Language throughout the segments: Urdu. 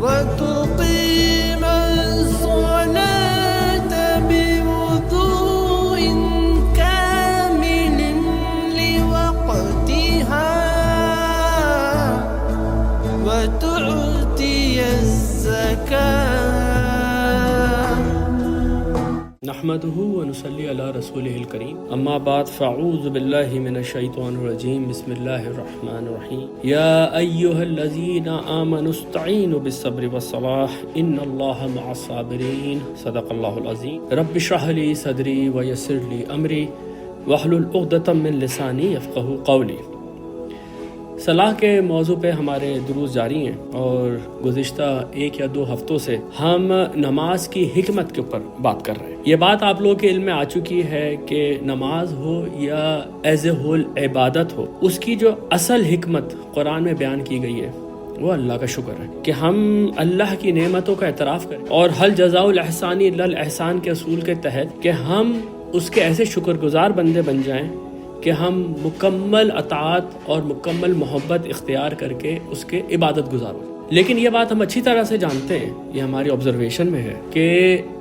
وتقيم الصلاة بوضوء كامل لوقتها وتؤتي الزكاة. نحمده ونصلي على رسوله الكريم اما بعد فاعوذ بالله من الشيطان الرجيم بسم الله الرحمن الرحيم يا ايها الذين امنوا استعينوا بالصبر والصلاة ان الله مع الصابرين صدق الله العظيم. رب اشرح لي صدري ويسر لي امري واحلل عقدة من لساني يفقهوا قولي. صلاح کے موضوع پہ ہمارے دروس جاری ہیں اور گزشتہ 1 یا 2 ہفتوں سے ہم نماز کی حکمت کے اوپر بات کر رہے ہیں. یہ بات آپ لوگوں کے علم میں آ چکی ہے کہ نماز ہو یا ایز اے ہول عبادت ہو، اس کی جو اصل حکمت قرآن میں بیان کی گئی ہے وہ اللہ کا شکر ہے کہ ہم اللہ کی نعمتوں کا اعتراف کریں، اور حل جزاء الاحسان الا الاحسان کے اصول کے تحت کہ ہم اس کے ایسے شکر گزار بندے بن جائیں کہ ہم مکمل اطاعت اور مکمل محبت اختیار کر کے اس کے عبادت گزار ہوں. لیکن یہ بات ہم اچھی طرح سے جانتے ہیں، یہ ہماری آبزرویشن میں ہے کہ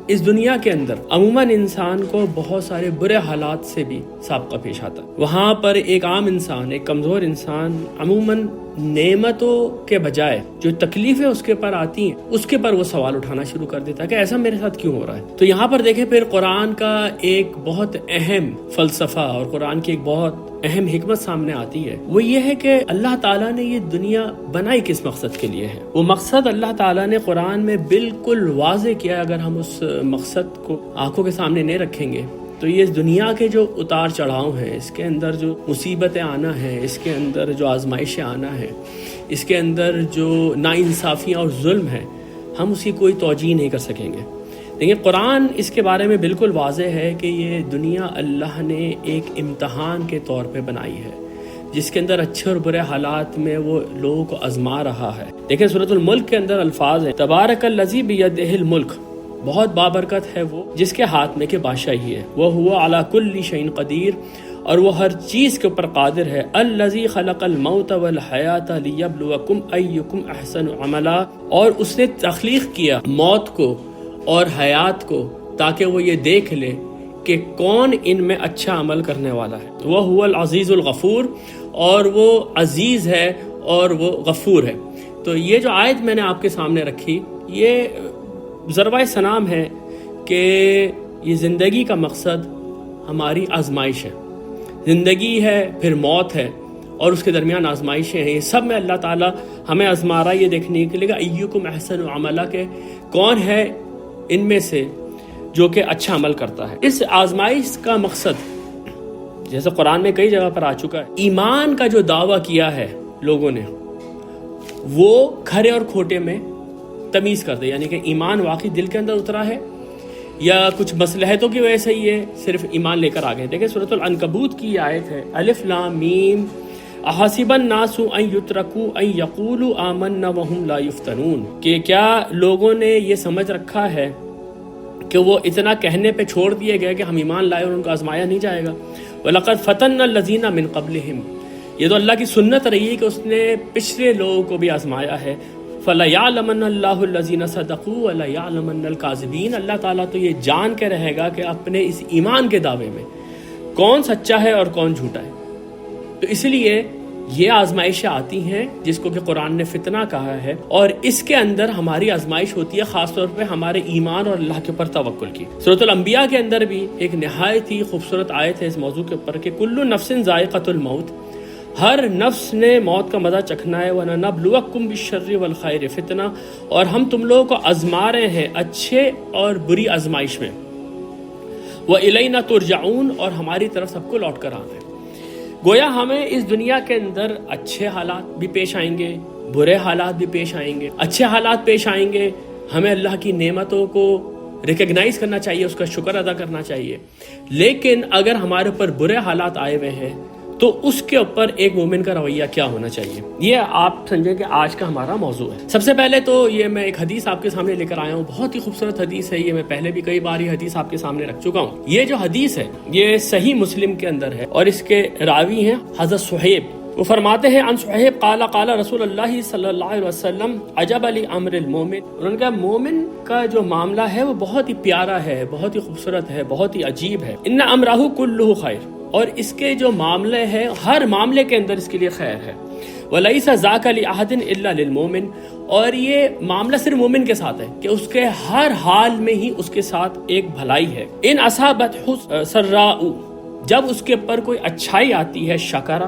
اس دنیا کے اندر عموماً انسان کو بہت سارے برے حالات سے بھی سابقہ پیش آتا ہے. وہاں پر ایک عام انسان، ایک کمزور انسان عموماً نعمتوں کے بجائے جو تکلیفیں اس کے پر آتی ہیں اس کے پر وہ سوال اٹھانا شروع کر دیتا ہے کہ ایسا میرے ساتھ کیوں ہو رہا ہے. تو یہاں پر دیکھیں پھر قرآن کا ایک بہت اہم فلسفہ اور قرآن کی ایک بہت اہم حکمت سامنے آتی ہے. وہ یہ ہے کہ اللہ تعالیٰ نے یہ دنیا بنائی کس مقصد کے لیے ہے. وہ مقصد اللہ تعالیٰ نے قرآن میں بالکل واضح کیا. اگر ہم اس مقصد کو آنکھوں کے سامنے نہیں رکھیں گے تو یہ اس دنیا کے جو اتار چڑھاؤ ہیں، اس کے اندر جو مصیبتیں آنا ہے، اس کے اندر جو آزمائشیں آنا ہے، اس کے اندر جو ناانصافیاں اور ظلم ہے، ہم اس کی کوئی توجیہ نہیں کر سکیں گے. لیکن قرآن اس کے بارے میں بالکل واضح ہے کہ یہ دنیا اللہ نے ایک امتحان کے طور پہ بنائی ہے، جس کے اندر اچھے اور برے حالات میں وہ لوگوں کو آزما رہا ہے. دیکھیں سورۃ الملک کے اندر الفاظ ہیں تبارک الذی بیدہ الملک، بہت بابرکت ہے وہ جس کے ہاتھ میں کہ بادشاہی ہے، وہ ہوا علی کل شیء قدیر، اور وہ ہر چیز کے اوپر قادر ہے. الذی خلق الموت والحیات لیبلوکم ایکم احسن عملا، اور اس نے تخلیق کیا موت کو اور حیات کو تاکہ وہ یہ دیکھ لے کہ کون ان میں اچھا عمل کرنے والا ہے. وہ ہوا العزیز الغفور، اور وہ عزیز ہے اور وہ غفور ہے. تو یہ جو آیت میں نے آپ کے سامنے رکھی، یہ ضربۂ سلام ہے کہ یہ زندگی کا مقصد ہماری آزمائش ہے. زندگی ہے، پھر موت ہے، اور اس کے درمیان آزمائشیں ہیں. یہ سب میں اللہ تعالیٰ ہمیں آزما رہا ہے یہ دیکھنے کے لیے کہ ایکم احسن عملا، کہ کون ہے ان میں سے جو کہ اچھا عمل کرتا ہے. اس آزمائش کا مقصد جیسے قرآن میں کئی جگہ پر آ چکا ہے، ایمان کا جو دعویٰ کیا ہے لوگوں نے وہ کھرے اور کھوٹے میں تمیز کر دے، یعنی کہ ایمان واقعی دل کے اندر اترا ہے یا کچھ مصلحتوں کی وجہ سے یہ صرف ایمان لے کر آ گئے. دیکھیں سورۃ العنکبوت کی آیت ہے الف لام میم احسب الناس ان یترکوا ان یقولوا آمنا وهم لا یفتنون، کہ کیا لوگوں نے یہ سمجھ رکھا ہے کہ وہ اتنا کہنے پہ چھوڑ دیے گئے کہ ہم ایمان لائے اور ان کو آزمایا نہیں جائے گا. وَلَقَدْ فَتَنَّا الَّذِينَ مِن قَبْلِهِمْ، یہ تو اللہ کی سنت رہی ہے کہ اس نے پچھلے لوگوں کو بھی آزمایا ہے. فَلَيَعْلَمَنَّ اللَّهُ الَّذِينَ صَدَقُوا وَلَيَعْلَمَنَّ الْكَاذِبِينَ، اللہ تعالیٰ تو یہ جان کے رہے گا کہ اپنے اس ایمان کے دعوے میں کون سچا ہے اور کون جھوٹا ہے. تو اس لیے یہ آزمائشیں آتی ہیں جس کو کہ قرآن نے فتنہ کہا ہے، اور اس کے اندر ہماری آزمائش ہوتی ہے خاص طور پہ ہمارے ایمان اور اللہ کے اوپر توکل کی. سورۃ الانبیاء کے اندر بھی ایک نہایت ہی خوبصورت آیت ہے اس موضوع کے اوپر کہ کل نفس ذائقۃ الموت، ہر نفس نے موت کا مزہ چکھنا ہے. وَنَنَبْلُوَكُمْ بِالشَّرِّ وَالْخَيْرِ فِتْنَةً، اور ہم تم لوگوں کو آزما رہے ہیں اچھے اور بری آزمائش میں. وَإِلَيْنَا تُرْجَعُونَ، اور ہماری طرف سب کو لوٹ کر آنا ہے. گویا ہمیں اس دنیا کے اندر اچھے حالات بھی پیش آئیں گے، برے حالات بھی پیش آئیں گے. اچھے حالات پیش آئیں گے، ہمیں اللہ کی نعمتوں کو ریکگنائز کرنا چاہیے، اس کا شکر ادا کرنا چاہیے. لیکن اگر ہمارے اوپر برے حالات آئے ہوئے ہیں تو اس کے اوپر ایک مومن کا رویہ کیا ہونا چاہیے، یہ آپ سمجھیں کہ آج کا ہمارا موضوع ہے. سب سے پہلے تو یہ میں ایک حدیث آپ کے سامنے لے کر آیا ہوں، بہت ہی خوبصورت حدیث ہے. یہ میں پہلے بھی کئی بار یہ حدیث آپ کے سامنے رکھ چکا ہوں. یہ جو حدیث ہے یہ صحیح مسلم کے اندر ہے، اور اس کے راوی ہیں حضرت صہیب وہ فرماتے ہیں عن صہیب قال قال رسول اللہ صلی اللہ علیہ وسلم عجب لامر المومن، انہوں نے کہا مومن کا جو معاملہ ہے وہ بہت ہی پیارا ہے، بہت ہی خوبصورت ہے، بہت ہی عجیب ہے. ان امرہ کلہ خیر، اور اس کے جو معاملے ہیں ہر معاملے کے اندر اس کے لیے خیر ہے. وَلَيْسَ ذَاكَ لِأَحَدٍ إِلَّا لِلْمُؤْمِنِ، اور یہ معاملہ صرف مومن کے ساتھ ہے کہ اس کے ہر حال میں ہی اس کے ساتھ ایک بھلائی ہے. ان اصابتہ سراء، جب اس کے اوپر کوئی اچھائی آتی ہے شکر،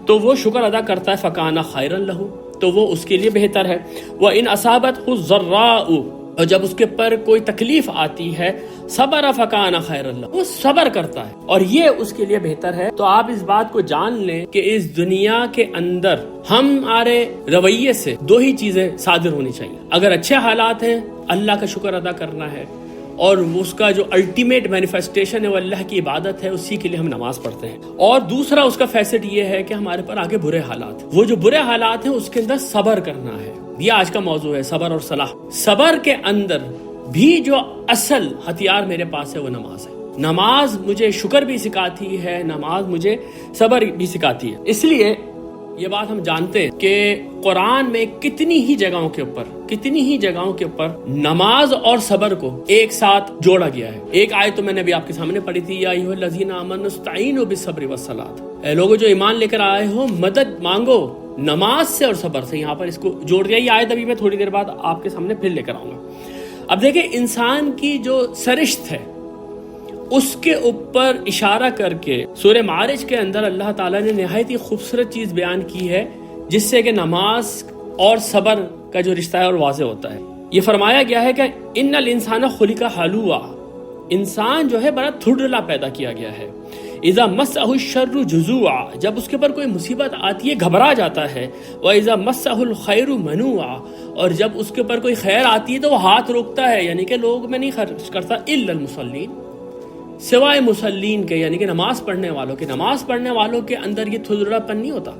تو وہ شکر ادا کرتا ہے، فکان خیرا لہ، تو وہ اس کے لیے بہتر ہے. وَإِنْ أَصَابَتْهُ الضَّرَّاءُ، اور جب اس کے پر کوئی تکلیف آتی ہے، صبر فکان خیرا لہ، وہ صبر کرتا ہے اور یہ اس کے لیے بہتر ہے. تو آپ اس بات کو جان لیں کہ اس دنیا کے اندر ہمارے رویے سے دو ہی چیزیں صادر ہونی چاہیے. اگر اچھے حالات ہیں اللہ کا شکر ادا کرنا ہے، اور اس کا جو الٹیمیٹ مینیفیسٹیشن ہے وہ اللہ کی عبادت ہے، اسی کے لیے ہم نماز پڑھتے ہیں. اور دوسرا اس کا فیسٹ یہ ہے کہ ہمارے پر آگے برے حالات، وہ جو برے حالات ہیں اس کے اندر صبر کرنا ہے. یہ آج کا موضوع ہے، صبر اور صلاح. صبر کے اندر بھی جو اصل ہتھیار میرے پاس ہے وہ نماز ہے. نماز مجھے شکر بھی سکھاتی ہے، نماز مجھے صبر بھی سکھاتی ہے. اس لیے یہ بات ہم جانتے ہیں کہ قرآن میں کتنی ہی جگہوں کے اوپر نماز اور صبر کو ایک ساتھ جوڑا گیا ہے. ایک آیت تو میں نے بھی آپ کے سامنے پڑھی تھی، یا ایھا الذین آمنوا استعینوا بالصبر والصلاۃ، اے لوگو جو ایمان لے کر آئے ہو مدد مانگو نماز سے اور صبر سے. یہاں پر اس کو جوڑ دیا. یہ آیت ابھی میں تھوڑی دیر بعد آپ کے سامنے پھر لے کر آؤں گا. اب دیکھیں انسان کی جو سرشت ہے اس کے اوپر اشارہ کر کے سورہ معارج کے اندر اللہ تعالیٰ نے نہایت ہی خوبصورت چیز بیان کی ہے، جس سے کہ نماز اور صبر کا جو رشتہ ہے اور واضح ہوتا ہے. یہ فرمایا گیا ہے کہ ان الانسان خلق حلوعا، انسان جو ہے بڑا تھڑلا پیدا کیا گیا ہے. اذا مسہ الشر جزوعا، جب اس کے پر کوئی مصیبت آتی ہے گھبرا جاتا ہے. واذا مسہ الخیر منوعا، اور جب اس کے پر کوئی خیر آتی ہے تو وہ ہاتھ روکتا ہے، یعنی کہ لوگ میں نہیں خرچ کرتا. الا المصلین، سوائے مسلین کے، یعنی کہ نماز پڑھنے والوں کے. نماز پڑھنے والوں کے اندر یہ تھڑلا پن نہیں ہوتا،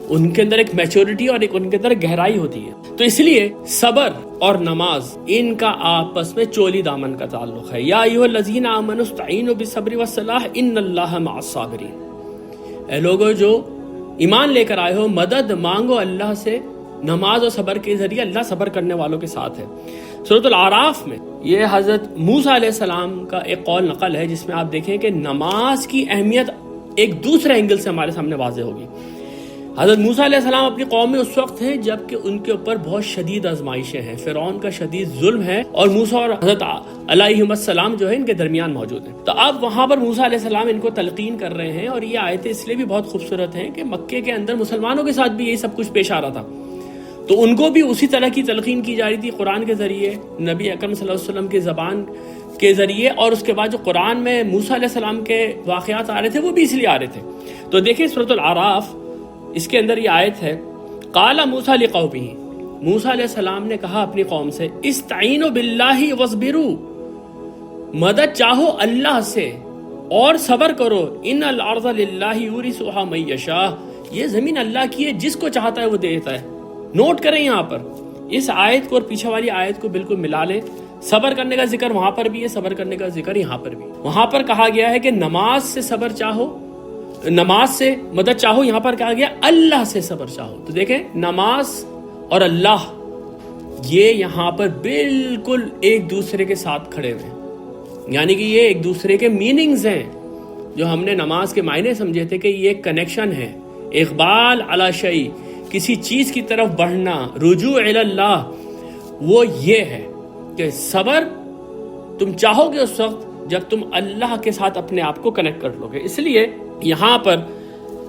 ان کے اندر ایک میچورٹی اور ایک ان کے اندر گہرائی ہوتی ہے. تو اس لیے صبر اور نماز ان کا آپس میں چولی دامن کا تعلق ہے. یا ایھا الذین آمنوا استعینوا بالصبر والصلاح ان اللہ مع الصابرین، اے لوگو جو ایمان لے کر آئے ہو مدد مانگو اللہ سے نماز اور صبر کے ذریعے، اللہ صبر کرنے والوں کے ساتھ ہے. سورۃ الاعراف میں یہ حضرت موسیٰ علیہ السلام کا ایک قول نقل ہے، جس میں آپ دیکھیں کہ نماز کی اہمیت ایک دوسرے اینگل سے ہمارے سامنے واضح ہوگی. حضرت موسیٰ علیہ السلام اپنی قوم میں اس وقت ہیں جب کہ ان کے اوپر بہت شدید آزمائشیں ہیں، فرعون کا شدید ظلم ہے، اور موسیٰ اور حضرت علیہ السلام جو ہے ان کے درمیان موجود ہیں. تو اب وہاں پر موسیٰ علیہ السلام ان کو تلقین کر رہے ہیں، اور یہ آیتیں اس لیے بھی بہت خوبصورت ہیں کہ مکے کے اندر مسلمانوں کے ساتھ بھی یہی سب کچھ پیش آ رہا تھا، تو ان کو بھی اسی طرح کی تلقین کی جا رہی تھی قرآن کے ذریعے، نبی اکرم صلی اللہ علیہ وسلم کی زبان کے ذریعے. اور اس کے بعد جو قرآن میں موسیٰ علیہ السلام کے واقعات آ رہے تھے وہ بھی اس لیے آ رہے تھے. تو دیکھیں سورۃ الاعراف، اس کے اندر یہ آیت ہے، قال موسیٰ لقومہ، موسیٰ علیہ السلام نے کہا اپنی قوم سے، استعینوا باللہ واصبروا، مدد چاہو اللہ سے اور صبر کرو. ان الارض للہ یورثها من یشاء، یہ زمین اللہ کی ہے، جس کو چاہتا ہے وہ دیتا ہے. نوٹ کریں یہاں پر اس آیت کو اور پیچھے والی آیت کو بالکل ملا لیں. صبر کرنے کا ذکر وہاں پر بھی ہے، صبر کرنے کا ذکر یہاں پر بھی. وہاں پر کہا گیا ہے کہ نماز سے صبر چاہو، نماز سے مدد چاہو، یہاں پر کہا گیا اللہ سے صبر چاہو. تو دیکھیں نماز اور اللہ یہ یہاں پر بالکل ایک دوسرے کے ساتھ کھڑے ہوئے ہیں، یعنی کہ یہ ایک دوسرے کے میننگز ہیں. جو ہم نے نماز کے معنی سمجھے تھے کہ یہ ایک کنیکشن ہے، اقبال علی شیء، کسی چیز کی طرف بڑھنا، رجوع الی اللہ، وہ یہ ہے کہ صبر تم چاہو گے اس وقت جب تم اللہ کے ساتھ اپنے آپ کو کنیکٹ کر لو گے. اس لیے یہاں پر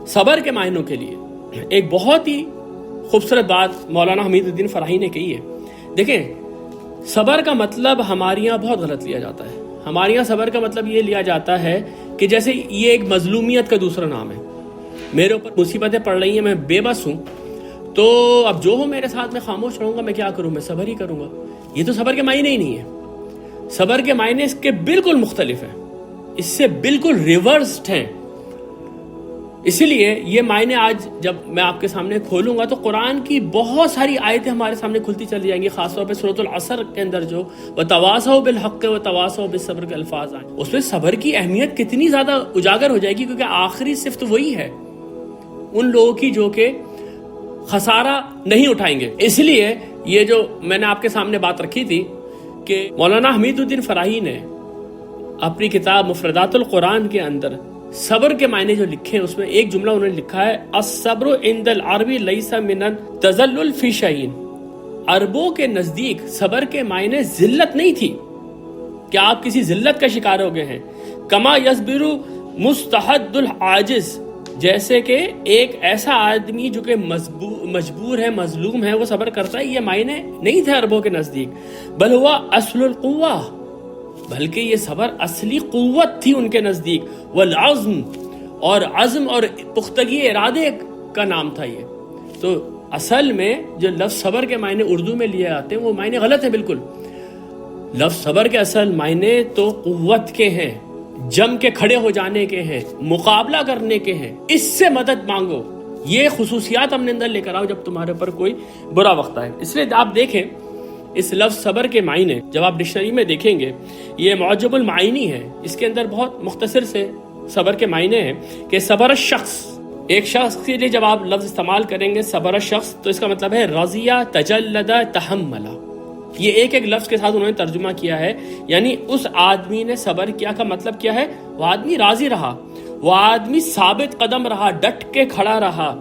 صبر کے معنوں کے لیے ایک بہت ہی خوبصورت بات مولانا حمید الدین فراہی نے کہی ہے. دیکھیں صبر کا مطلب ہمارے یہاں بہت غلط لیا جاتا ہے. ہمارے یہاں صبر کا مطلب یہ لیا جاتا ہے کہ جیسے یہ ایک مظلومیت کا دوسرا نام ہے، میرے اوپر مصیبتیں پڑ رہی ہیں، میں بے بس ہوں، تو اب جو ہو میرے ساتھ میں خاموش رہوں گا، میں کیا کروں، میں صبر ہی کروں گا. یہ تو صبر کے معنی ہی نہیں ہے. صبر کے معنی اس کے بالکل مختلف ہیں، اس سے بالکل ریورسڈ ہیں. اسی لیے یہ معنی آج جب میں آپ کے سامنے کھولوں گا تو قرآن کی بہت ساری آیتیں ہمارے سامنے کھلتی چلی جائیں گی، خاص طور پہ سورۃ العصر کے اندر جو وتواصوا بالحق وتواصوا بالصبر کے الفاظ آئیں، اس میں صبر کی اہمیت کتنی زیادہ اجاگر ہو جائے گی، کیونکہ آخری صفت وہی ہے، ان لوگوں کی جو کہ خسارہ نہیں اٹھائیں گے۔ اس لیے یہ جو میں نے آپ کے سامنے بات رکھی تھی کہ مولانا حمید الدین فراہی نے اپنی کتاب مفردات القرآن کے اندر صبر کے معنی جو لکھے ہیں اس میں ایک جملہ انہوں نے لکھا ہے الصبر عند العرب لیس من التذلل فی شیء۔ عربوں کے نزدیک صبر کے معنی ذلت نہیں تھی کہ آپ کسی ذلت کا شکار ہو گئے ہیں۔ کما یصبر مستحد العاجز، جیسے کہ ایک ایسا آدمی جو کہ مجبور ہے، مظلوم ہے، وہ صبر کرتا ہے، یہ معنی نہیں تھے عربوں کے نزدیک۔ بل ہوا اصل القوہ، بلکہ یہ صبر اصلی قوت تھی ان کے نزدیک۔ والعزم، اور عزم اور پختگی ارادے کا نام تھا یہ۔ تو اصل میں جو لفظ صبر کے معنی اردو میں لیے آتے ہیں وہ معنی غلط ہے بالکل۔ لفظ صبر کے اصل معنی تو قوت کے ہیں، جم کے کھڑے ہو جانے کے ہیں، مقابلہ کرنے کے ہیں، اس سے مدد مانگو، یہ خصوصیات اپنے اندر لے کر آؤ جب تمہارے پر کوئی برا وقت آئے۔ اس لیے آپ دیکھیں اس لفظ صبر کے معنی جب آپ ڈکشنری میں دیکھیں گے یہ معجم المعانی ہے، اس کے اندر بہت مختصر سے صبر کے معنی ہیں کہ صبر الشخص، ایک شخص کے لیے جب آپ لفظ استعمال کریں گے صبر الشخص تو اس کا مطلب ہے رضیہ، تجلد، تحملہ۔ یہ ایک ایک لفظ کے ساتھ انہوں نے ترجمہ کیا ہے، یعنی اس آدمی نے صبر کیا کا مطلب کیا ہے؟ وہ آدمی راضی رہا، وہ آدمی ثابت قدم رہا، ڈٹ کے کھڑا رہا،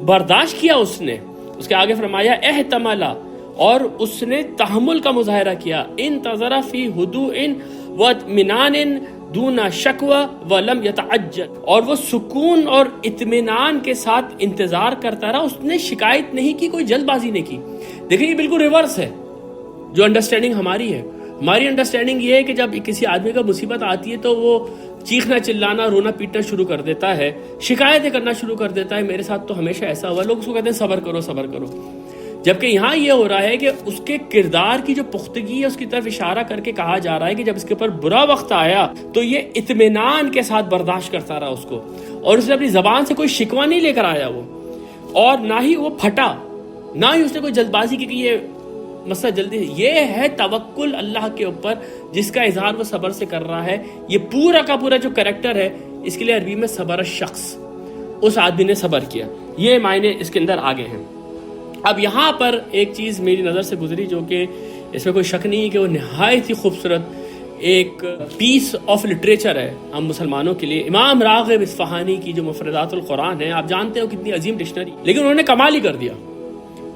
برداشت کیا اس نے۔ اس کے آگے فرمایا احتملہ، اور اس نے تحمل کا مظاہرہ کیا۔ انتظر فی ہدوء واطمینان دون شکوہ ولم یتعجل، اور وہ سکون اور اطمینان کے ساتھ انتظار کرتا رہا، اس نے شکایت نہیں کی، کوئی جلد بازی نہیں کی۔ دیکھیں یہ بالکل ریورس ہے جو انڈرسٹینڈنگ ہماری ہے۔ ہماری انڈرسٹینڈنگ یہ ہے کہ جب کسی آدمی کا مصیبت آتی ہے تو وہ چیخنا چلانا، رونا پیٹنا شروع کر دیتا ہے، شکایتیں کرنا شروع کر دیتا ہے، میرے ساتھ تو ہمیشہ ایسا ہوا، لوگ اس کو کہتے ہیں صبر کرو صبر کرو۔ جبکہ یہاں یہ ہو رہا ہے کہ اس کے کردار کی جو پختگی ہے اس کی طرف اشارہ کر کے کہا جا رہا ہے کہ جب اس کے اوپر برا وقت آیا تو یہ اطمینان کے ساتھ برداشت کرتا رہا اس کو، اور اس نے اپنی زبان سے کوئی شکوہ نہیں لے کر آیا وہ، اور نہ ہی وہ پھٹا، نہ ہی اس نے کوئی جلد بازی کی کہ یہ مسئلہ جلدی۔ یہ ہے توکل اللہ کے اوپر جس کا اظہار وہ صبر سے کر رہا ہے۔ یہ پورا کا پورا جو کریکٹر ہے اس کے لیے عربی میں صبر الشخص، اس آدمی نے صبر کیا، یہ معنی اس کے اندر آگے ہیں۔ اب یہاں پر ایک چیز میری نظر سے گزری جو کہ اس میں کوئی شک نہیں ہے کہ وہ نہایت ہی خوبصورت ایک پیس آف لٹریچر ہے ہم مسلمانوں کے لیے۔ امام راغب اصفہانی کی جو مفردات القرآن ہے، آپ جانتے ہو کتنی عظیم ڈکشنری، لیکن انہوں نے کمال ہی کر دیا۔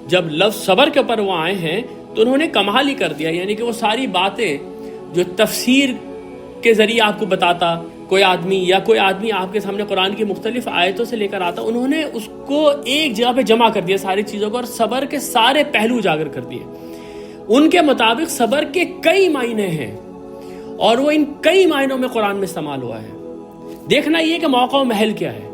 جب لفظ صبر کے اوپر وہ آئے ہیں تو انہوں نے کمال ہی کر دیا، یعنی کہ وہ ساری باتیں جو تفسیر کے ذریعے آپ کو بتاتا کوئی آدمی آپ کے سامنے قرآن کی مختلف آیتوں سے لے کر آتا، انہوں نے اس کو ایک جگہ پہ جمع کر دیا ساری چیزوں کو، اور صبر کے سارے پہلو اجاگر کر دیے۔ ان کے مطابق صبر کے کئی معنی ہیں اور وہ ان کئی معنوں میں قرآن میں استعمال ہوا ہے۔ دیکھنا یہ کہ موقع و محل کیا ہے۔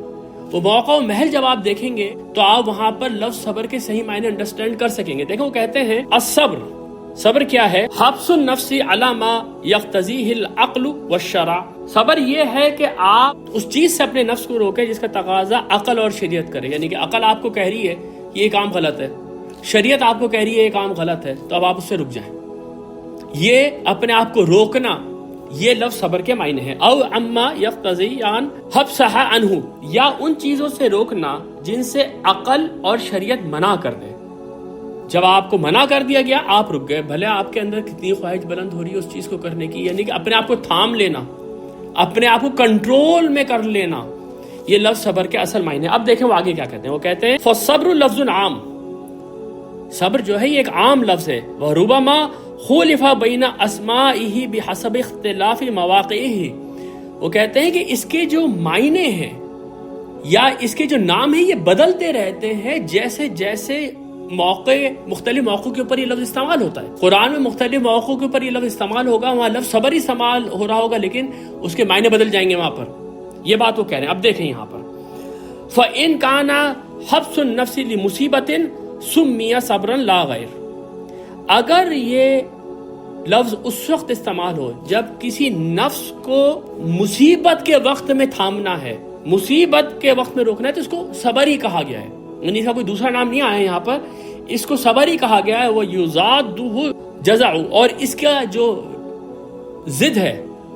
وہ موقع و محل جب آپ دیکھیں گے تو آپ وہاں پر لفظ صبر کے صحیح معنی انڈرسٹینڈ کر سکیں گے۔ دیکھیں وہ کہتے ہیں الصبر، صبر کیا ہے؟ حبس النفس علی ما یقتضیہ العقل والشرع۔ صبر یہ ہے کہ آپ اس چیز سے اپنے نفس کو روکیں جس کا تقاضا عقل اور شریعت کرے، یعنی کہ عقل آپ کو کہہ رہی ہے یہ کام غلط ہے، شریعت آپ کو کہہ رہی ہے یہ کام غلط ہے، تو اب آپ اس سے رک جائیں۔ یہ اپنے آپ کو روکنا، یہ لفظ صبر کے معنی ہے۔ او اما یقتضی ان حبسها عنہ، یا ان چیزوں سے روکنا جن سے عقل اور شریعت منع کر دے۔ جب آپ کو منع کر دیا گیا آپ رک گئے، بھلے آپ کے اندر کتنی خواہش بلند ہو رہی ہے اس چیز کو کرنے کی، یعنی کہ اپنے آپ کو تھام لینا، اپنے آپ کو کنٹرول میں کر لینا، یہ لفظ صبر کے اصل معنی ہے۔ اب دیکھیں وہ آگے کیا کہتے ہیں، وہ کہتے ہیں فالصبر لفظ عام، صبر جو ہے یہ ایک عام لفظ ہے۔ وربما خولف بین اسمائہ بحسب اختلاف مواقعہ، وہ کہتے ہیں کہ اس کے جو معنی ہیں یا اس کے جو نام ہیں یہ بدلتے رہتے ہیں جیسے جیسے مختلف موقعوں کے اوپر یہ لفظ استعمال ہوتا ہے۔ قرآن میں مختلف موقعوں کے اوپر یہ لفظ استعمال ہوگا، وہاں لفظ صبر استعمال ہو رہا ہوگا لیکن اس کے معنی بدل جائیں گے وہاں پر، یہ بات وہ کہہ رہے ہیں۔ اب دیکھیں یہاں پر فَإِن كَانَ حَبْسُ النَّفْسِ لِمُصِيبَةٍ سُمِّيَ صَبْرًا لَا غَيْرَ، اگر یہ لفظ اس وقت استعمال ہو جب کسی نفس کو مصیبت کے وقت میں تھامنا ہے، مصیبت کے وقت میں روکنا ہے، تو اس کو صبر ہی کہا گیا ہے، یعنی اس کا کوئی دوسرا نام نہیں آیا ہے یہاں پر، اس کو صبر ہی کہا گیا ہے۔ وہ یزادہ جزع، اور اس کا جو ضد ہے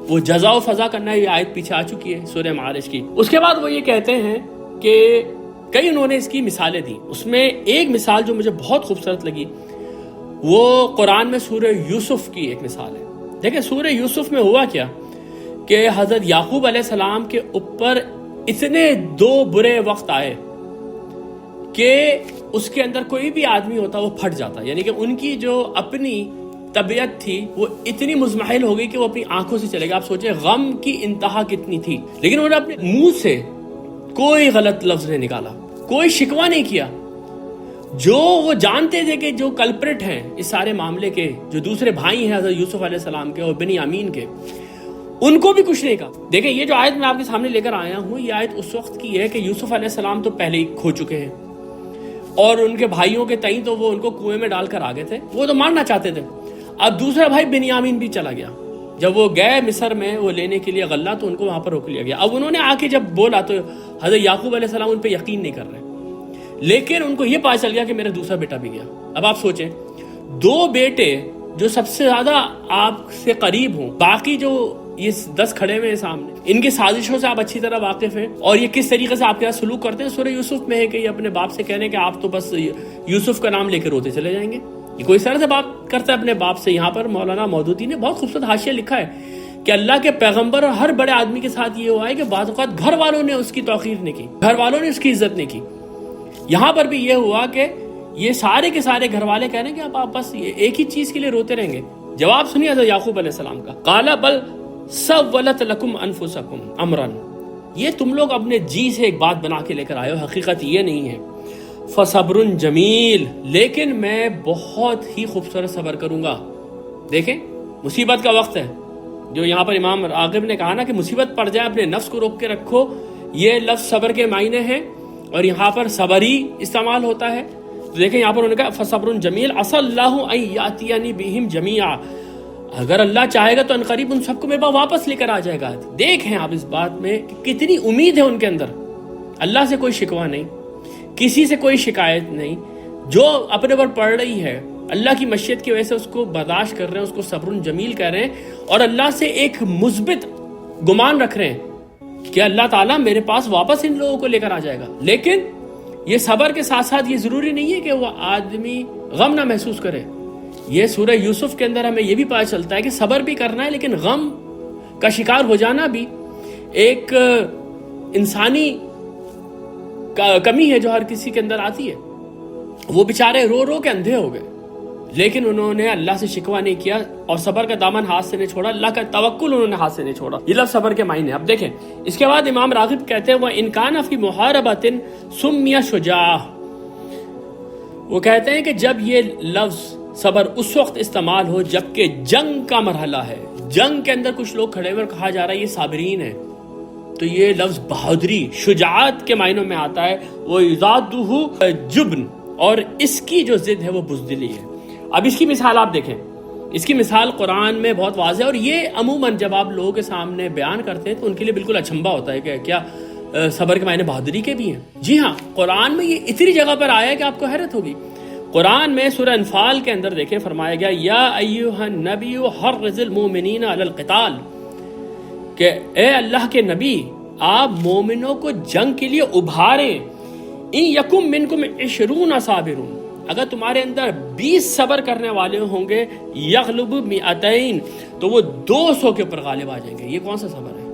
وہ جزا و فضا کرنا ہے، یہ آیت پیچھے آ چکی ہے سورہ معارج کی۔ اس کے بعد وہ یہ کہتے ہیں کہ کئی انہوں نے اس کی مثالیں دی. اس میں ایک مثال جو مجھے بہت خوبصورت لگی وہ قرآن میں سورہ یوسف کی ایک مثال ہے. دیکھیں سورہ یوسف میں ہوا کیا کہ حضرت یعقوب علیہ السلام کے اوپر اتنے 2 برے وقت آئے کہ اس کے اندر کوئی بھی آدمی ہوتا وہ پھٹ جاتا. یعنی کہ ان کی جو اپنی طبیعت تھی وہ اتنی مزمحل ہو گئی کہ وہ اپنی آنکھوں سے چلے گا. آپ سوچیں غم کی انتہا کتنی تھی, لیکن انہوں نے اپنے منہ سے کوئی غلط لفظ نہیں نکالا, کوئی شکوہ نہیں کیا. جو وہ جانتے تھے کہ جو کلپرٹ ہیں اس سارے معاملے کے, جو دوسرے بھائی ہیں حضرت یوسف علیہ السلام کے اور بنیامین کے, ان کو بھی کچھ نہیں کہا. دیکھیں یہ جو آیت میں آپ کے سامنے لے کر آیا ہوں, یہ آیت اس وقت کی ہے کہ یوسف علیہ السلام تو پہلے ہی کھو چکے ہیں اور ان کے بھائیوں کے تئیں تو وہ ان کو کنویں میں ڈال کر آ گئے تھے, وہ تو مارنا چاہتے تھے. اب دوسرا بھائی بنیامین بھی چلا گیا. جب وہ گئے مصر میں وہ لینے کے لیے غلہ تو ان کو وہاں پر روک لیا گیا. اب انہوں نے آ کے جب بولا تو حضرت یعقوب علیہ السلام ان پہ یقین نہیں کر رہے, لیکن ان کو یہ پتہ چل گیا کہ میرا دوسرا بیٹا بھی گیا. اب آپ سوچیں 2 بیٹے جو سب سے زیادہ آپ سے قریب ہوں, باقی جو یہ 10 کھڑے ہوئے ہیں سامنے, ان کی سازشوں سے آپ اچھی طرح واقف ہیں اور یہ کس طریقے سے آپ کے ساتھ سلوک کرتے ہیں. سورہ یوسف میں ہے کہ یہ اپنے باپ سے کہنے کہ آپ تو بس یوسف کا نام لے کے روتے چلے جائیں گے. یہ کوئی طرح سے بات کرتا ہے اپنے باپ سے. یہاں پر مولانا مودودی نے بہت خوبصورت حاشیہ لکھا ہے کہ اللہ کے پیغمبر اور ہر بڑے آدمی کے ساتھ یہ ہوا ہے کہ بعض اوقات گھر والوں نے اس کی توقیر نہیں کی, گھر والوں نے اس کی عزت نہیں کی. یہاں پر بھی یہ ہوا کہ یہ سارے کے سارے گھر والے کہہ رہے ہیں کہ آپ بس ایک ہی چیز کے لیے روتے رہیں گے. جواب سنیے حضرت یعقوب علیہ السلام کا, قال بل سولت لکم انفسکم امرا, یہ تم لوگ اپنے جی سے ایک بات بنا کے لے کر آئے ہو, حقیقت یہ نہیں ہے. فصبر جمیل, لیکن میں بہت ہی خوبصورت صبر کروں گا. دیکھیں مصیبت کا وقت ہے, جو یہاں پر امام راغب نے کہا نا کہ مصیبت پڑ جائے اپنے نفس کو روک کے رکھو, یہ لفظ صبر کے معنی ہیں اور یہاں پر صبر ہی استعمال ہوتا ہے. تو دیکھیں یہاں پر انہوں نے کہا فصبر جمیل عسى الله ان یاتینی بہم جمیعا, اگر اللہ چاہے گا تو انقریب ان سب کو میرے پاس واپس لے کر آ جائے گا. دیکھیں آپ اس بات میں کہ کتنی امید ہے ان کے اندر, اللہ سے کوئی شکوہ نہیں, کسی سے کوئی شکایت نہیں, جو اپنے اوپر پڑ رہی ہے اللہ کی مشیت کی وجہ سے اس کو برداشت کر رہے ہیں, اس کو صبر جمیل کہہ رہے ہیں اور اللہ سے ایک مثبت گمان رکھ رہے ہیں کہ اللہ تعالیٰ میرے پاس واپس ان لوگوں کو لے کر آ جائے گا. لیکن یہ صبر کے ساتھ ساتھ یہ ضروری نہیں ہے کہ وہ آدمی غم نہ محسوس کرے. یہ سورہ یوسف کے اندر ہمیں یہ بھی پتہ چلتا ہے کہ صبر بھی کرنا ہے, لیکن غم کا شکار ہو جانا بھی ایک انسانی کمی ہے جو ہر کسی کے اندر آتی ہے. وہ بیچارے رو رو کے اندھے ہو گئے, لیکن انہوں نے اللہ سے شکوہ نہیں کیا اور صبر کا دامن ہاتھ سے نہیں چھوڑا, اللہ کا توکل انہوں نے ہاتھ سے نہیں چھوڑا. یہ لفظ صبر کے معنی ہے. اب دیکھیں اس کے بعد امام راغب کہتے ہیں وَإِنْ كَانَ فِي مُحَارَبَةٍ سُمِّيَ شُجَاعًا, وہ کہتے ہیں کہ جب یہ لفظ صبر اس وقت استعمال ہو جبکہ جنگ کا مرحلہ ہے, جنگ کے اندر کچھ لوگ کھڑے ہوئے اور کہا جا رہا ہے یہ صابرین ہیں, تو یہ لفظ بہادری شجاعت کے معنوں میں آتا ہے. وہ ذاتہ جبن, اور اس کی جو ضد ہے وہ بزدلی ہے. اب اس کی مثال آپ دیکھیں, اس کی مثال قرآن میں بہت واضح ہے اور یہ عموماً جب آپ لوگوں کے سامنے بیان کرتے ہیں تو ان کے لیے بالکل اچنبھا ہوتا ہے کہ کیا صبر کے معنی بہادری کے بھی ہیں. جی ہاں, قرآن میں یہ اتنی جگہ پر آیا ہے کہ آپ کو حیرت ہوگی. قرآن میں سورہ انفال کے اندر دیکھیں فرمایا گیا یا ایھا النبی حرض المؤمنین علی القتال, کہ اے اللہ کے نبی آپ مومنوں کو جنگ کے لیے ابھاریں. ان یکم منکم 20 صابرون, اگر تمہارے اندر 20 صبر کرنے والے ہوں گے یغلب 200, تو وہ 200 کے اوپر غالب آ جائیں گے. یہ کون سا صبر ہے؟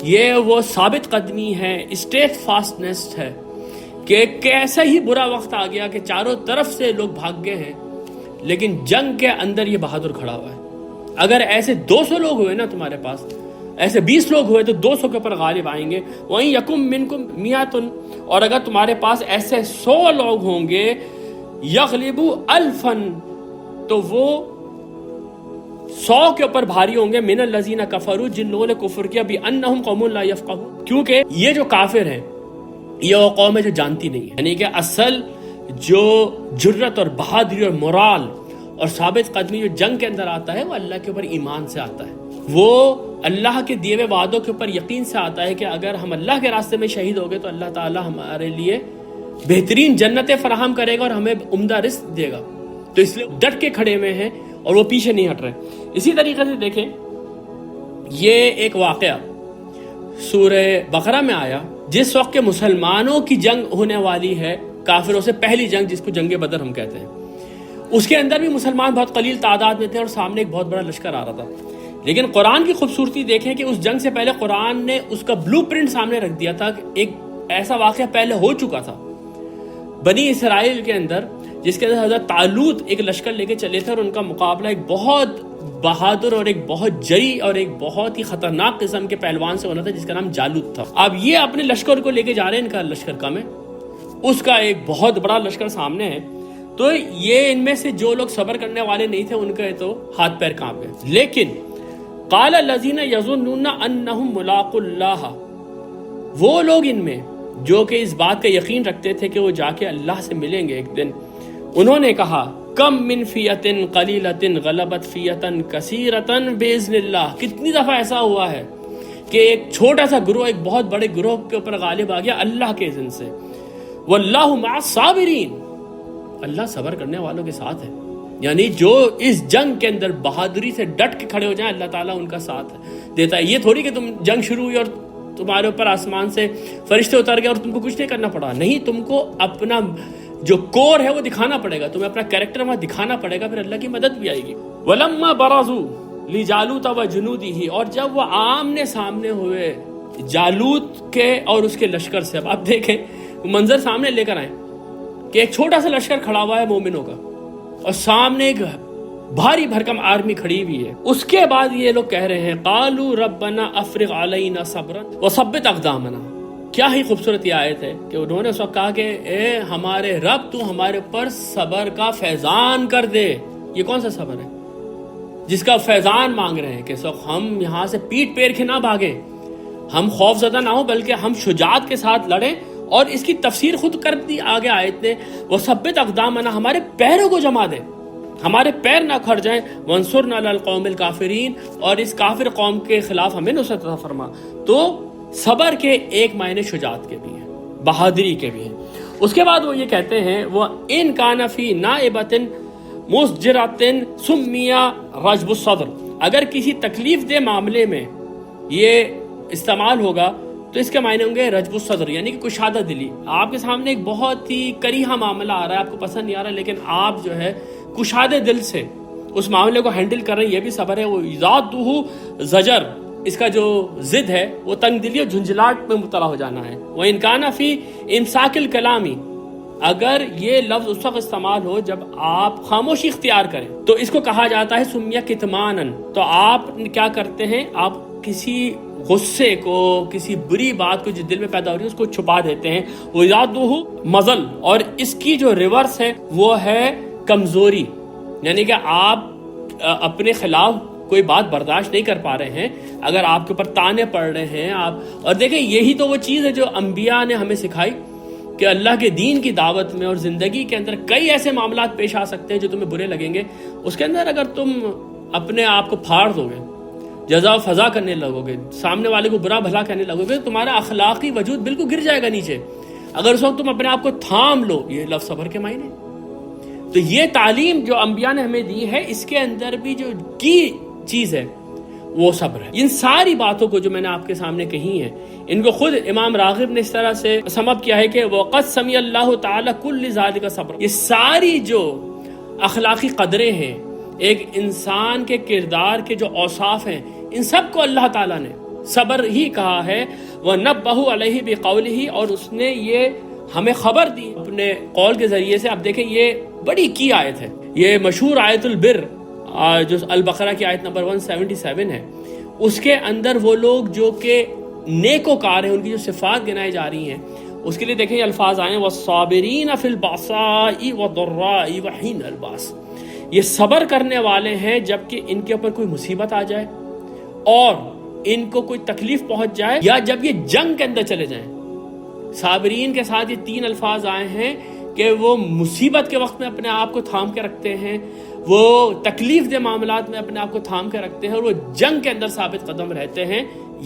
یہ وہ ثابت قدمی ہے, اسٹیٹ فاسٹنس ہے کہ کیسا ہی برا وقت آ گیا کہ چاروں طرف سے لوگ بھاگ گئے ہیں, لیکن جنگ کے اندر یہ بہادر کھڑا ہوا ہے. اگر ایسے 200 لوگ ہوئے نا تمہارے پاس, ایسے 20 لوگ ہوئے تو 200 کے اوپر غالب آئیں گے. وہیں یکم منکم 100, اور اگر تمہارے پاس ایسے 100 لوگ ہوں گے یغلبوا 1000, تو وہ 100 کے اوپر بھاری ہوں گے. من الذین کفروا, جن لوگوں نے کفر کیا, بانہم قوم لا یفقہون, کیونکہ یہ جو کافر ہیں یہ وہ قوم ہے جو جانتی نہیں ہے. یعنی کہ اصل جو جرت اور بہادری اور مورال اور ثابت قدمی جو جنگ کے اندر آتا ہے وہ اللہ کے اوپر ایمان سے آتا ہے, وہ اللہ کے دیے ہوئے وعدوں کے اوپر یقین سے آتا ہے کہ اگر ہم اللہ کے راستے میں شہید ہو گئے تو اللہ تعالی ہمارے لیے بہترین جنتیں فراہم کرے گا اور ہمیں عمدہ رزق دے گا. تو اس لیے ڈٹ کے کھڑے ہوئے ہیں اور وہ پیچھے نہیں ہٹ رہے. اسی طریقے سے دیکھیں یہ ایک واقعہ سورہ بقرہ میں آیا جس وقت کے مسلمانوں کی جنگ ہونے والی ہے کافروں سے، پہلی جنگ جس کو جنگ بدر ہم کہتے ہیں، اس کے اندر بھی مسلمان بہت قلیل تعداد میں تھے اور سامنے ایک بہت بڑا لشکر آ رہا تھا. لیکن قرآن کی خوبصورتی دیکھیں کہ اس جنگ سے پہلے قرآن نے اس کا بلو پرنٹ سامنے رکھ دیا تھا کہ ایک ایسا واقعہ پہلے ہو چکا تھا بنی اسرائیل کے اندر، جس کے اندر حضرت طالوت ایک لشکر لے کے چلے تھے اور ان کا مقابلہ ایک بہت بہادر اور ایک بہت جری اور ایک بہت ہی خطرناک قسم کے پہلوان سے ہونا تھا جس کا نام جالوت تھا. اب یہ اپنے لشکر کو لے کے جا رہے ہیں، ان کا لشکر کم ہے، اس کا ایک بہت بڑا لشکر سامنے ہے. تو یہ ان میں سے جو لوگ صبر کرنے والے نہیں تھے ان کے تو ہاتھ پیر کانپ گئے. لیکن قال الذین یظنون انہم ملاقو اللہ، وہ لوگ ان میں جو کہ اس بات کا یقین رکھتے تھے کہ وہ جا کے اللہ سے ملیں گے ایک دن، انہوں نے کہا کم من فیۃ قلیلۃ غلبت فیۃ کثیرۃ باذن اللہ. کتنی دفعہ ایسا ہوا ہے کہ ایک چھوٹا سا گروہ ایک بہت بڑے گروہ کے اوپر غالب آ گیا اللہ کے اذن سے. واللہ مع الصابرین، اللہ صبر کرنے والوں کے ساتھ ہے. یعنی جو اس جنگ کے اندر بہادری سے ڈٹ کے کھڑے ہو جائیں اللہ تعالیٰ ان کا ساتھ دیتا ہے. یہ تھوڑی کہ تم جنگ شروع ہوئی اور تمہارے اوپر آسمان سے فرشتے اتر گئے اور تم کو کچھ نہیں کرنا پڑا. نہیں، تم کو اپنا جو کور ہے وہ دکھانا پڑے گا، تمہیں اپنا کریکٹر وہاں دکھانا پڑے گا، پھر اللہ کی مدد بھی آئے گی. وَلَمَّا بَرَزُوا لِجَالُوتَ وَجُنُودِهِ، اور جب وہ آمنے سامنے ہوئے جالوت کے اور اس کے لشکر سے. اب آپ دیکھیں منظر سامنے لے کر آئیں کہ ایک چھوٹا سا لشکر کھڑا ہوا ہے مومنوں کا اور سامنے ایک بھاری بھرکم آرمی کھڑی ہوئی ہے. اس کے بعد یہ لوگ کہہ رہے ہیں قالوا ربنا افرغ علینا صبرا وثبت اقدامنا. کیا ہی خوبصورت یہ آیت ہے کہ انہوں نے اس وقت کہا کہ اے ہمارے رب تو ہمارے پر صبر کا فیضان کر دے. یہ کون سا صبر ہے جس کا فیضان مانگ رہے ہیں کہ اس وقت ہم یہاں سے پیٹ پیر کے نہ بھاگیں، ہم خوف زدہ نہ ہوں، بلکہ ہم شجاعت کے ساتھ لڑیں. اور اس کی تفسیر خود کر دی آگے آیت نے، وثبت اقدامنا، ہمارے پیروں کو جما دے، ہمارے پیر نہ کھڑ جائیں. وانصرنا علی القوم الکافرین، اور اس کافر قوم کے خلاف ہمیں نصرت عطا فرما. تو صبر کے ایک معنی شجاعت کے بھی ہیں، بہادری کے بھی ہیں. اس کے بعد وہ یہ کہتے ہیں وہ ان کان فی نائبۃ مسجرۃ سمی رجب الصدر، اگر کسی تکلیف دہ معاملے میں یہ استعمال ہوگا تو اس کے معنی ہوں گے رجب الصدر، یعنی کہ کشادہ دلی. آپ کے سامنے ایک بہت ہی کریہا معاملہ آ رہا ہے، آپ کو پسند نہیں آ رہا، لیکن آپ جو ہے کشادہ دل سے اس معاملے کو ہینڈل کر رہے ہیں، یہ بھی صبر ہے. وہ ذاتہ زجر، اس کا جو ضد ہے وہ تنگ دلی اور جھنجھلاہٹ میں مبتلا ہو جانا ہے. وہ ان کان فی امساک الکلامی، اگر یہ لفظ اس وقت استعمال ہو جب آپ خاموشی اختیار کریں تو اس کو کہا جاتا ہے سمیہ کتمانن. تو آپ کیا کرتے ہیں، آپ کسی غصے کو، کسی بری بات کو جو دل میں پیدا ہو رہی ہے اس کو چھپا دیتے ہیں. وہ یادہ مزل، اور اس کی جو ریورس ہے وہ ہے کمزوری، یعنی کہ آپ اپنے خلاف کوئی بات برداشت نہیں کر پا رہے ہیں، اگر آپ کے اوپر تانے پڑ رہے ہیں آپ. اور دیکھیں یہی تو وہ چیز ہے جو انبیاء نے ہمیں سکھائی کہ اللہ کے دین کی دعوت میں اور زندگی کے اندر کئی ایسے معاملات پیش آ سکتے ہیں جو تمہیں برے لگیں گے. اس کے اندر اگر تم اپنے آپ کو پھاڑ دو گے، جزا و فضا کرنے لگو گے، سامنے والے کو برا بھلا کہنے لگو گے، تو تمہارا اخلاقی وجود بالکل گر جائے گا نیچے. اگر اس وقت تم اپنے آپ کو تھام لو، یہ لفظ صبر کے معنی. تو یہ تعلیم جو انبیاء نے ہمیں دی ہے، اس کے اندر بھی جو کی چیز ہے وہ صبر ہے. ان ساری باتوں کو جو میں نے آپ کے سامنے کہی ہیں، ان کو خود امام راغب نے اس طرح سے سم اپ کیا ہے کہ وَقَدْ سَمِيَ اللَّهُ تَعَالَى كُلِّ ذَلِكَ صبر. یہ ساری جو اخلاقی قدریں ہیں، ایک انسان کے کردار کے جو اوصاف ہیں، ان سب کو اللہ تعالیٰ نے صبر ہی کہا ہے. وَنَبَّهُ عَلَيْهِ بِقَوْلِهِ، اور اس نے یہ ہمیں خبر دی اپنے قول کے ذریعے سے. اب دیکھیں یہ بڑی کی آیت ہے، یہ مشہور آیت البر جو البقرہ کی آیت نمبر 177 ہے. اس کے اندر وہ لوگ جو کہ نیکوکار ہیں، ان کی جو صفات گنائی جا رہی ہیں، اس کے لیے دیکھیں یہ الفاظ آئے ہیں وَالصَّابِرِينَ فِي الْبَأْسَاءِ وَالضَّرَّاءِ وَحِينَ الْبَأْسِ. یہ صبر کرنے والے ہیں جبکہ ان کے اوپر کوئی مصیبت آ جائے اور ان کو کوئی تکلیف پہنچ جائے، یا جب یہ جنگ کے اندر چلے جائیں. صابرین کے ساتھ یہ تین الفاظ آئے ہیں کہ وہ مصیبت کے وقت میں اپنے آپ کو تھام کے رکھتے ہیں، وہ تکلیف دہ معاملات میں اپنے آپ کو تھام کے رکھتے ہیں، اور وہ جنگ کے اندر ثابت قدم رہتے ہیں.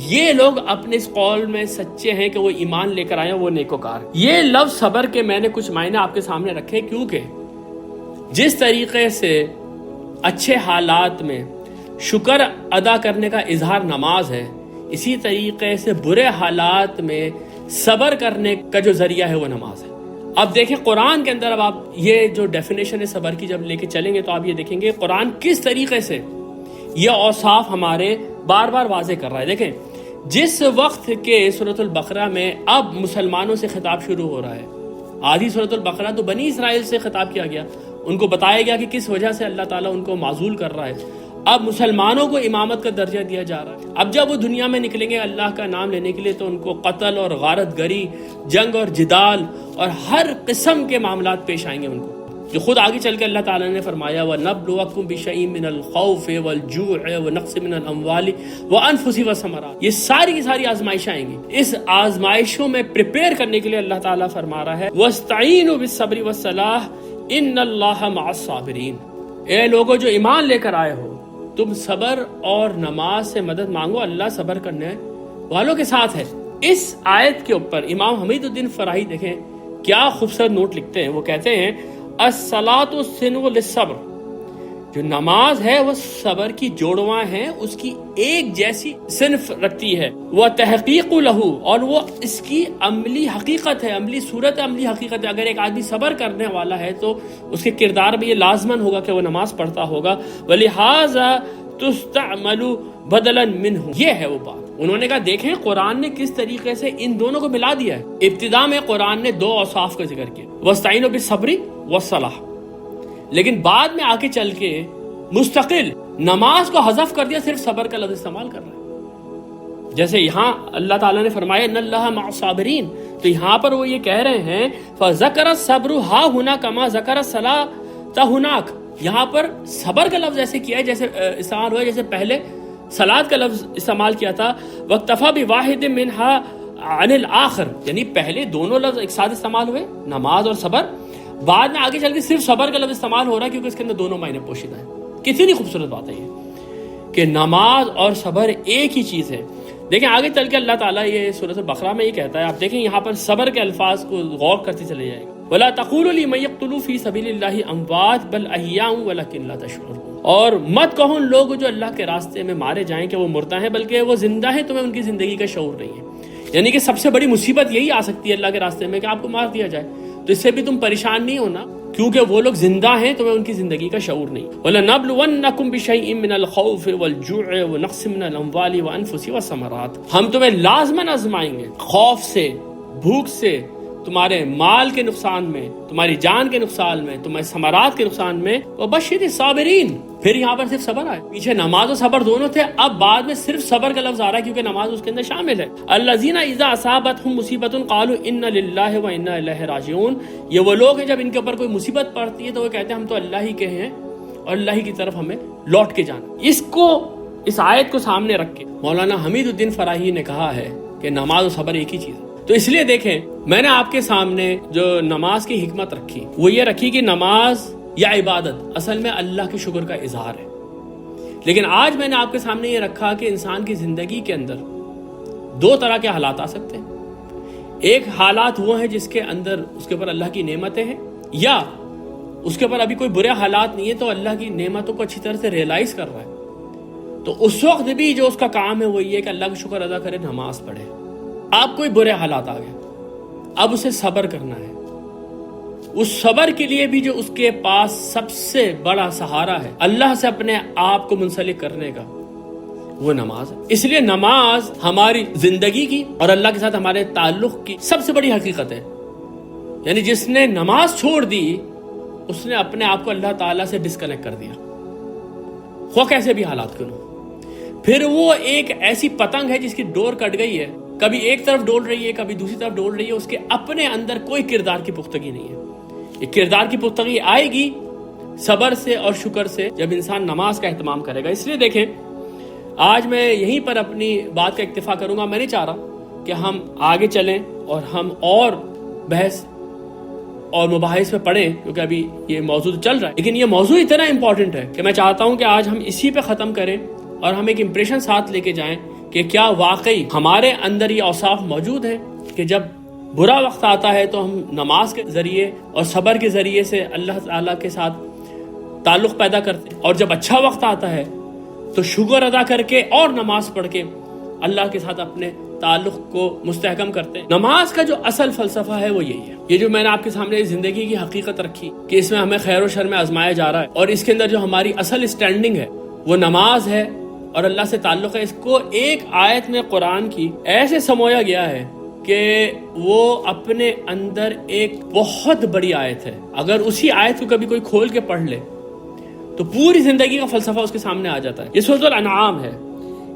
یہ لوگ اپنے اس قول میں سچے ہیں کہ وہ ایمان لے کر آئے ہیں، وہ نیکوکار. یہ لفظ صبر کے میں نے کچھ معنی آپ کے سامنے رکھے، کیونکہ جس طریقے سے اچھے حالات میں شکر ادا کرنے کا اظہار نماز ہے، اسی طریقے سے برے حالات میں صبر کرنے کا جو ذریعہ ہے وہ نماز ہے۔ اب دیکھیں قرآن کے اندر، اب آپ یہ جو ڈیفینیشن ہے صبر کی جب لے کے چلیں گے تو آپ یہ دیکھیں گے قرآن کس طریقے سے یہ اوصاف ہمارے بار بار واضح کر رہا ہے۔ دیکھیں جس وقت کے سورۃ البقرہ میں اب مسلمانوں سے خطاب شروع ہو رہا ہے، آدھی سورۃ البقرہ تو بنی اسرائیل سے خطاب کیا گیا، ان کو بتایا گیا کہ کس وجہ سے اللہ تعالیٰ ان کو معزول کر رہا ہے۔ اب مسلمانوں کو امامت کا درجہ دیا جا رہا ہے۔ اب جب وہ دنیا میں نکلیں گے اللہ کا نام لینے کے لیے تو ان کو قتل اور غارت گری، جنگ اور جدال اور ہر قسم کے معاملات پیش آئیں گے ان کو، جو خود آگے چل کے اللہ تعالیٰ نے فرمایا وَنَبْلُوَكُمْ بِشَيْءٍ مِّنَ الْخَوْفِ وَالْجُوعِ وَنَقْصٍ مِّنَ الْأَمْوَالِ وَأَنفُسِ وَالثَّمَرَاتِ، یہ ساری کی ساری آزمائشیں آئیں گی۔ اس آزمائشوں میں پریپیئر کرنے کے لیے اللہ تعالیٰ فرما رہا ہے وَاسْتَعِينُوا بِالصَّبْرِ وَالصَّلَاةِ إِنَّ اللَّهَ مَعَ الصَّابِرِينَ، اے لوگو جو ایمان لے کر آئے ہو، تم صبر اور نماز سے مدد مانگو، اللہ صبر کرنے والوں کے ساتھ ہے۔ اس آیت کے اوپر امام حمید الدین فراہی دیکھیں کیا خوبصورت نوٹ لکھتے ہیں۔ وہ کہتے ہیں الصلاۃ سنو للصبر، جو نماز ہے وہ صبر کی جوڑواں ہے، اس کی ایک جیسی صنف رکھتی ہے، وہ تحقیق لہو، اور وہ اس کی عملی حقیقت ہے، عملی صورت عملی حقیقت ہے۔ اگر ایک آدمی صبر کرنے والا ہے تو اس کے کردار میں یہ لازمن ہوگا کہ وہ نماز پڑھتا ہوگا۔ وَلِہَٰذَا تُسْتَعْمَلُ بَدَلًا مِّنْهُ، یہ ہے وہ بات۔ انہوں نے کہا دیکھیں قرآن نے کس طریقے سے ان دونوں کو ملا دیا ہے۔ ابتدا میں قرآن نے دو اوصاف کا ذکر کیا، وَاسْتَعِينُوا بِالصَّبْرِ وَالصَّلَاةِ، لیکن بعد میں آگے چل کے مستقل نماز کو حذف کر دیا، صرف صبر کا لفظ استعمال کر رہا ہے۔ جیسے یہاں اللہ تعالیٰ نے فرمایا ان اللہ مع الصابرین، تو یہاں پر وہ یہ کہہ رہے ہیں فذکر الصبر ہا ہنا کما ذکر الصلاۃ ہناک، یہاں پر صبر کا لفظ ایسے کیا ہے جیسے استعمال ہوا ہے جیسے پہلے صلاۃ کا لفظ استعمال کیا تھا۔ واکتفی بواحد منها عن الآخر، یعنی پہلے دونوں لفظ ایک ساتھ استعمال ہوئے، نماز اور صبر، بعد میں آگے چل کے صرف صبر کا لفظ استعمال ہو رہا ہے کیونکہ اس کے اندر دونوں معنی پوشیدہ ہیں۔ کتنی خوبصورت بات ہے یہ کہ نماز اور صبر ایک ہی چیز ہے۔ دیکھیں آگے چل کے اللہ تعالیٰ یہ سورۃ البقرہ میں یہ کہتا ہے، آپ دیکھیں یہاں پر صبر کے الفاظ کو غور کرتے چلے جائیں گے۔ وَلَا تَقُولُوا لِمَن يَقْتُلُ فِي سَبِيلِ اللَّهِ أَمْوَاتٌ بَلْ أَحْيَاءٌ وَلَكِن لَا تَشْعُرُونَ، اور مت کہو ان لوگ جو اللہ کے راستے میں مارے جائیں کہ وہ مردہ ہیں، بلکہ وہ زندہ ہیں، تمہیں ان کی زندگی کا شعور نہیں ہے۔ یعنی کہ سب سے بڑی مصیبت یہی آ سکتی ہے اللہ کے راستے میں کہ آپ کو مار دیا جائے، تو اس سے بھی تم پریشان نہیں ہونا کیونکہ وہ لوگ زندہ ہیں، تمہیں ان کی زندگی کا شعور نہیں۔ وَلَنَبْلُوَنَّكُمْ بِشَيْءٍ مِّنَ الْخَوْفِ وَالْجُوعِ وَنَقْصٍ مِّنَ الْأَمْوَالِ وَأَنفُسِ وَالثَّمَرَاتِ، ہم تمہیں لازماً آزمائیں گے، خوف سے، بھوک سے، تمہارے مال کے نقصان میں، تمہاری جان کے نقصان میں، تمہارے ثمرات کے نقصان میں۔ وَبَشِّرِ الصَّابِرِينَ، پھر یہاں پر صرف صبر آئے، پیچھے نماز اور صبر دونوں تھے، اب بعد میں صرف صبر کا لفظ آ رہا ہے کیونکہ نماز اس کے اندر شامل ہے۔ الَّذِينَ إِذَا أَصَابَتْهُم مُّصِيبَةٌ قَالُوا إِنَّا لِلَّهِ وَإِنَّا إِلَيْهِ رَاجِعُونَ، یہ وہ لوگ ہیں جب ان کے اوپر کوئی مصیبت پڑتی ہے تو وہ کہتے ہیں ہم تو اللہ ہی کے ہیں اور اللہ ہی کی طرف ہمیں لوٹ کے جانا۔ اس آیت کو سامنے رکھ کے مولانا حمید الدین فراہی نے کہا ہے کہ نماز اور صبر ایک ہی چیز ہے۔ تو اس لیے دیکھیں میں نے آپ کے سامنے جو نماز کی حکمت رکھی وہ یہ رکھی کہ نماز یا عبادت اصل میں اللہ کے شکر کا اظہار ہے، لیکن آج میں نے آپ کے سامنے یہ رکھا کہ انسان کی زندگی کے اندر دو طرح کے حالات آ سکتے ہیں۔ ایک حالات وہ ہیں جس کے اندر اس کے اوپر اللہ کی نعمتیں ہیں، یا اس کے اوپر ابھی کوئی برے حالات نہیں ہے تو اللہ کی نعمتوں کو اچھی طرح سے ریئلائز کر رہا ہے، تو اس وقت بھی جو اس کا کام ہے وہ یہ کہ اللہ کا شکر ادا کرے، نماز پڑھے۔ آپ کوئی برے حالات آ گئے، اب اسے صبر کرنا ہے، اس صبر کے لیے بھی جو اس کے پاس سب سے بڑا سہارا ہے اللہ سے اپنے آپ کو منسلک کرنے کا، وہ نماز ہے۔ اس لیے نماز ہماری زندگی کی اور اللہ کے ساتھ ہمارے تعلق کی سب سے بڑی حقیقت ہے۔ یعنی جس نے نماز چھوڑ دی اس نے اپنے آپ کو اللہ تعالیٰ سے ڈسکنیکٹ کر دیا، خواہ کیسے بھی حالات کیوں ہو۔ پھر وہ ایک ایسی پتنگ ہے جس کی ڈور کٹ گئی ہے، کبھی ایک طرف ڈول رہی ہے کبھی دوسری طرف ڈول رہی ہے، اس کے اپنے اندر کوئی کردار کی پختگی نہیں ہے۔ یہ کردار کی پختگی آئے گی صبر سے اور شکر سے جب انسان نماز کا اہتمام کرے گا۔ اس لیے دیکھیں آج میں یہیں پر اپنی بات کا اکتفا کروں گا، میں نہیں چاہ رہا کہ ہم آگے چلیں اور ہم اور بحث اور مباحث میں پڑھیں کیونکہ ابھی یہ موضوع چل رہا ہے، لیکن یہ موضوع اتنا امپورٹنٹ ہے کہ میں چاہتا ہوں کہ آج ہم اسی پہ ختم کریں اور ہم ایک امپریشن ساتھ لے کے جائیں کہ کیا واقعی ہمارے اندر یہ اوصاف موجود ہیں کہ جب برا وقت آتا ہے تو ہم نماز کے ذریعے اور صبر کے ذریعے سے اللہ تعالیٰ کے ساتھ تعلق پیدا کرتے ہیں، اور جب اچھا وقت آتا ہے تو شکر ادا کر کے اور نماز پڑھ کے اللہ کے ساتھ اپنے تعلق کو مستحکم کرتے ہیں۔ نماز کا جو اصل فلسفہ ہے وہ یہی ہے، یہ جو میں نے آپ کے سامنے زندگی کی حقیقت رکھی کہ اس میں ہمیں خیر و شر میں آزمایا جا رہا ہے، اور اس کے اندر جو ہماری اصل اسٹینڈنگ ہے وہ نماز ہے اور اللہ سے تعلق ہے۔ اس کو ایک آیت میں قرآن کی ایسے سمویا گیا ہے کہ وہ اپنے اندر ایک بہت بڑی آیت ہے۔ اگر اسی آیت کو کبھی کوئی کھول کے پڑھ لے تو پوری زندگی کا فلسفہ اس کے سامنے آ جاتا ہے۔ یہ سورۃ الانعام ہے۔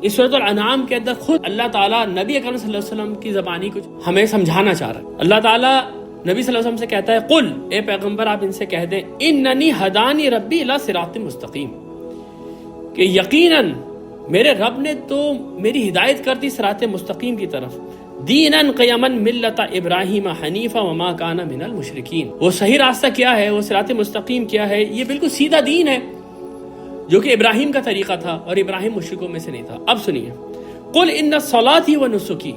اس سورۃ الانعام کے اندر خود اللہ تعالیٰ نبی اکرم صلی اللہ علیہ وسلم کی زبانی کچھ ہمیں سمجھانا چاہ رہا ہے۔ اللہ تعالیٰ نبی صلی اللہ علیہ وسلم سے کہتا ہے قل، اے پیغمبر آپ ان سے کہہ دیں اننی ہدانی ربی الی صراط مستقیم، کہ یقیناً میرے رب نے تو میری ہدایت کر دی صراط مستقیم کی طرف، دیناً قیما ملت ابراہیم حنیفا وما کان من المشرکین۔ وہ صحیح راستہ کیا ہے، وہ صراط مستقیم کیا ہے، یہ بالکل سیدھا دین ہے جو کہ ابراہیم کا طریقہ تھا، اور ابراہیم مشرکوں میں سے نہیں تھا۔ اب سنیے، قل ان صلاتی و نسکی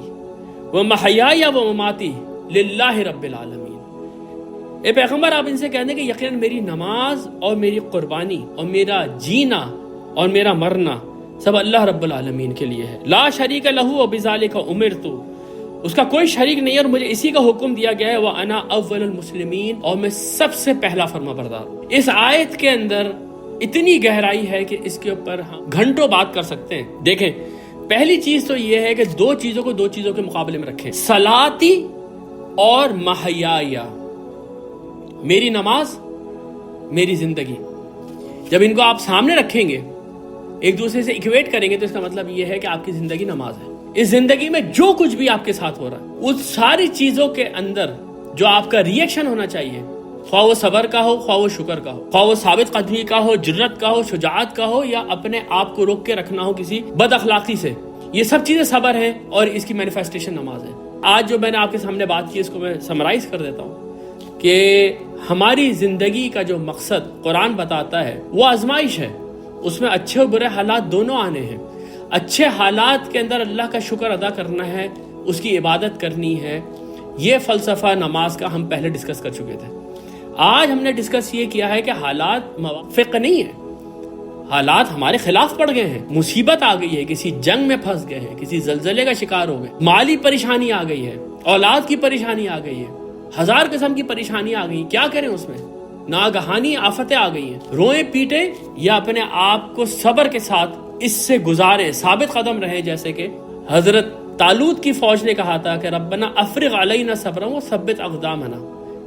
و محیایا و مماتی للہ رب العالمین۔ اے پیغمبر آپ ان سے کہہ دیں کہ یقیناً میری نماز اور میری قربانی اور میرا جینا اور میرا مرنا سب اللہ رب العالمین کے لیے ہے۔ لا شریک لہ وبذالک امرت، اس کا کوئی شریک نہیں ہے اور مجھے اسی کا حکم دیا گیا ہے، وَأَنَا أَوَّلُ الْمُسْلِمِينَ، اور میں سب سے پہلا فرما بردار ہوں۔ اس آیت کے اندر اتنی گہرائی ہے کہ اس کے اوپر ہم گھنٹوں بات کر سکتے ہیں۔ دیکھیں، پہلی چیز تو یہ ہے کہ دو چیزوں کو دو چیزوں کے مقابلے میں رکھیں، صلاتی اور محیایا، میری نماز میری زندگی۔ جب ان کو آپ سامنے رکھیں گے، ایک دوسرے سے ایکویٹ کریں گے، تو اس کا مطلب یہ ہے کہ آپ کی زندگی نماز ہے۔ اس زندگی میں جو کچھ بھی آپ کے ساتھ ہو رہا ہے، اس ساری چیزوں کے اندر جو آپ کا ریئیکشن ہونا چاہیے، خواہ وہ صبر کا ہو، خواہ وہ شکر کا ہو، خواہ وہ ثابت قدمی کا ہو، جرت کا ہو، شجاعت کا ہو، یا اپنے آپ کو روک کے رکھنا ہو کسی بد اخلاقی سے، یہ سب چیزیں صبر ہیں اور اس کی مینیفیسٹیشن نماز ہے۔ آج جو میں نے آپ کے سامنے بات کی، اس کو میں سمرائز کر دیتا ہوں کہ ہماری زندگی کا جو مقصد قرآن بتاتا ہے وہ آزمائش ہے، اس میں اچھے اور برے حالات دونوں آنے ہیں۔ اچھے حالات کے اندر اللہ کا شکر ادا کرنا ہے، اس کی عبادت کرنی ہے۔ یہ فلسفہ نماز کا ہم پہلے ڈسکس کر چکے تھے۔ آج ہم نے ڈسکس یہ کیا ہے کہ حالات موافق نہیں ہیں، حالات ہمارے خلاف پڑ گئے ہیں، مصیبت آ گئی ہے، کسی جنگ میں پھنس گئے ہیں، کسی زلزلے کا شکار ہو گئے، مالی پریشانی آ گئی ہے، اولاد کی پریشانی آ گئی ہے، ہزار قسم کی پریشانی آ گئی، کیا کریں اس میں؟ ناگہانی آفتیں آ گئی ہیں، روئیں پیٹیں یا اپنے آپ کو صبر کے ساتھ اس سے گزاریں، ثابت قدم رہیں، جیسے کہ حضرت طالوت کی فوج نے کہا تھا کہ ربنا افرغ علینا صبرا وثبت اقدامنا،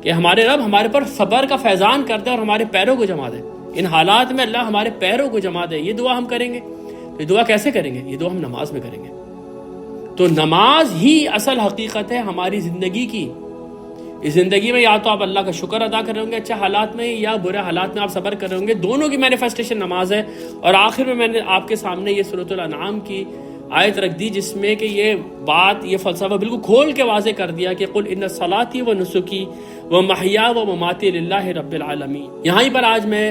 کہ ہمارے رب ہمارے پر صبر کا فیضان کر دے اور ہمارے پیروں کو جما دے، ان حالات میں اللہ ہمارے پیروں کو جما دے۔ یہ دعا ہم کریں گے، تو یہ دعا کیسے کریں گے؟ یہ دعا ہم نماز میں کریں گے۔ تو نماز ہی اصل حقیقت ہے ہماری زندگی کی۔ اس زندگی میں یا تو آپ اللہ کا شکر ادا کر رہے ہوں گے اچھے حالات میں، یا برے حالات میں آپ صبر کر رہے ہوں گے، دونوں کی مینیفیسٹیشن نماز ہے۔ اور آخر میں نے آپ کے سامنے یہ سورۃ الانعام کی آیت رکھ دی جس میں کہ یہ بات، یہ فلسفہ بالکل کھول کے واضح کر دیا کہ قل ان صلاتی و نسکی و محیا و مماتی للہ رب العالمین۔ یہاں پر آج میں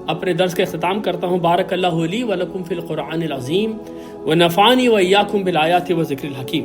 اپنے درس کا اختتام کرتا ہوں۔ بارک اللہ لی و لکم فی القرآن العظیم و نفعنی و ایاکم بالآیات و ذکر الحکیم۔